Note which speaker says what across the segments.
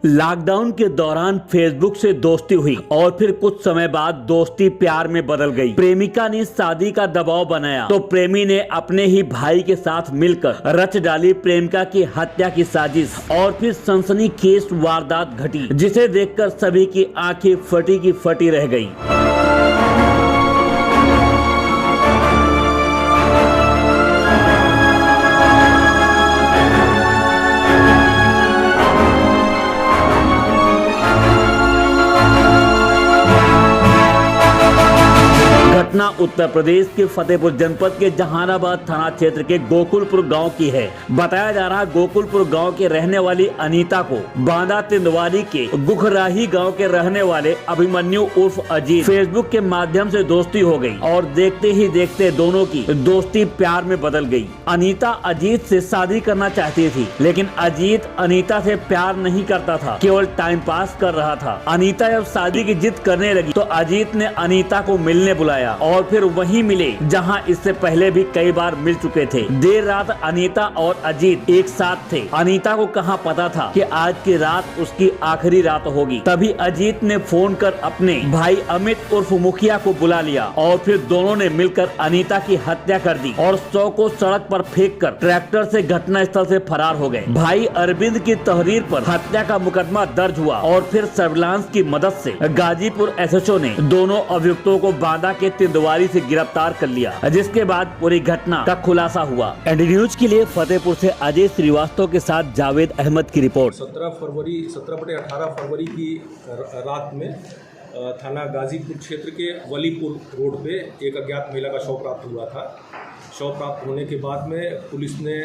Speaker 1: Lockdown के दौरान Facebook से दोस्ती हुई और फिर कुछ समय बाद दोस्ती प्यार में बदल गई। प्रेमिका ने शादी का दबाव बनाया तो प्रेमी ने अपने ही भाई के साथ मिलकर रच डाली प्रेमिका की हत्या की साजिश और फिर सनसनीखेज वारदात घटी, जिसे देखकर सभी की आंखें फटी की फटी रह गई। घटना उत्तर प्रदेश के फतेहपुर जनपद के जहानाबाद थाना क्षेत्र के गोकुलपुर गांव की है। बताया जा रहा गोकुलपुर गांव के रहने वाली अनीता को बांदा तिंदवारी के गुखराही गांव के रहने वाले अभिमन्यु उर्फ अजीत फेसबुक के माध्यम से दोस्ती हो गई और देखते ही देखते दोनों की दोस्ती प्यार में बदल गई। अनीता अजीत से शादी करना चाहती थी, लेकिन अजीत अनीता से प्यार नहीं करता था, केवल टाइम पास कर रहा था। अनीता जब शादी की जिद करने लगी तो अजीत ने अनीता को मिलने बुलाया और फिर वहीं मिले जहां इससे पहले भी कई बार मिल चुके थे। देर रात अनीता और अजीत एक साथ थे। अनीता को कहां पता था कि आज की रात उसकी आखिरी रात होगी। तभी अजीत ने फोन कर अपने भाई अमित उर्फ मुखिया को बुला लिया और फिर दोनों ने मिलकर अनीता की हत्या कर दी और शव को सड़क पर फेंककर ट्रैक्टर से घटना स्थल से फरार हो गए। भाई अरविंद की तहरीर पर हत्या का मुकदमा दर्ज हुआ और फिर सर्विलांस की मदद से गाजीपुर एसएचओ ने दोनों अभियुक्तों को बांदा के तिंदवारी से गिरफ्तार कर लिया, जिसके बाद पूरी घटना का खुलासा हुआ। एनडी न्यूज के लिए फतेहपुर से अजय श्रीवास्तव के साथ जावेद अहमद की रिपोर्ट।
Speaker 2: 17/18 फरवरी की रात में थाना गाजीपुर क्षेत्र के वलीपुर रोड पे एक अज्ञात महिला का शव प्राप्त हुआ था। शव प्राप्त होने के बाद में पुलिस ने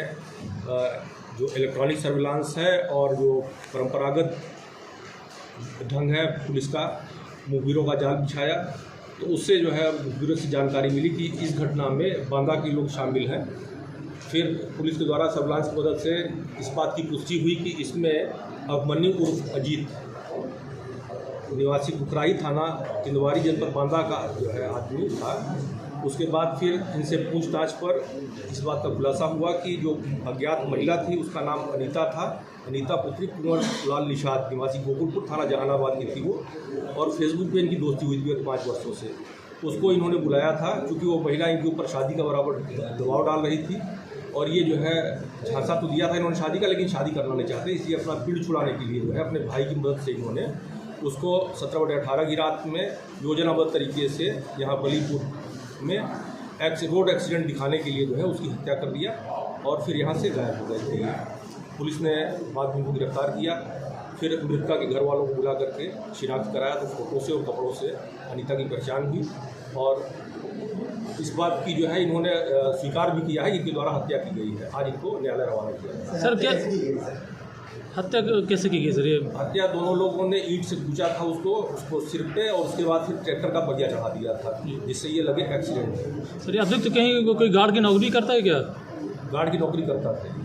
Speaker 2: जो इलेक्ट्रॉनिक सर्विलांस है और जो परंपरागत ढंग है पुलिस का, मुखबिरों का जाल बिछाया, तो उससे जो है मुखबिरों से जानकारी मिली कि इस घटना में बांदा के लोग शामिल हैं। फिर पुलिस के द्वारा सर्विलांस की मदद से इस बात की पुष्टि हुई कि इसमें अभिमन्यु उर्फ अजीत निवासी गुखराही थाना तिंदवारी जनपद बांदा का जो है आदमी था। उसके बाद फिर इनसे पूछताछ पर इस बात का खुलासा हुआ कि जो अज्ञात महिला थी उसका नाम अनीता था। अनीता पुत्री कुंवर लाल निषाद निवासी गोकुलपुर थाना जहानाबाद की थी वो, और फेसबुक पे इनकी दोस्ती हुई थी 5 वर्षों से। उसको इन्होंने बुलाया था क्योंकि वो महिला इनके ऊपर शादी का बराबर दबाव डाल रही थी और ये जो है झांसा तो दिया था इन्होंने शादी का, लेकिन शादी करना नहीं चाहते, इसलिए अपना पीड़ छुड़ाने के लिए जो है अपने भाई की मदद से इन्होंने उसको 17/18 की रात में योजनाबद्ध तरीके से यहाँ वलीपुर में रोड एक्सीडेंट दिखाने के लिए जो है उसकी हत्या कर दिया और फिर यहाँ से गायब हो गए थे। पुलिस ने बाद में उनको गिरफ्तार किया। फिर मृतका के घर वालों को बुला करके शिनाख्त कराया तो फोटो से और कपड़ों से अनीता की पहचान हुई और इस बात की जो है इन्होंने स्वीकार भी किया है कि इनके द्वारा हत्या की गई है। आज इनको न्यायालय रवाना किया।
Speaker 3: सर क्या हत्या कैसे की गई सर? ये
Speaker 2: हत्या दोनों लोगों ने ईंट से कूचा था उसको सिर पे और उसके बाद फिर ट्रैक्टर का पहिया चढ़ा दिया था, जिससे ये लगे एक्सीडेंट।
Speaker 3: सर अभियुक्त कहीं कोई गार्ड की नौकरी करता है क्या?
Speaker 2: गार्ड की नौकरी करता था।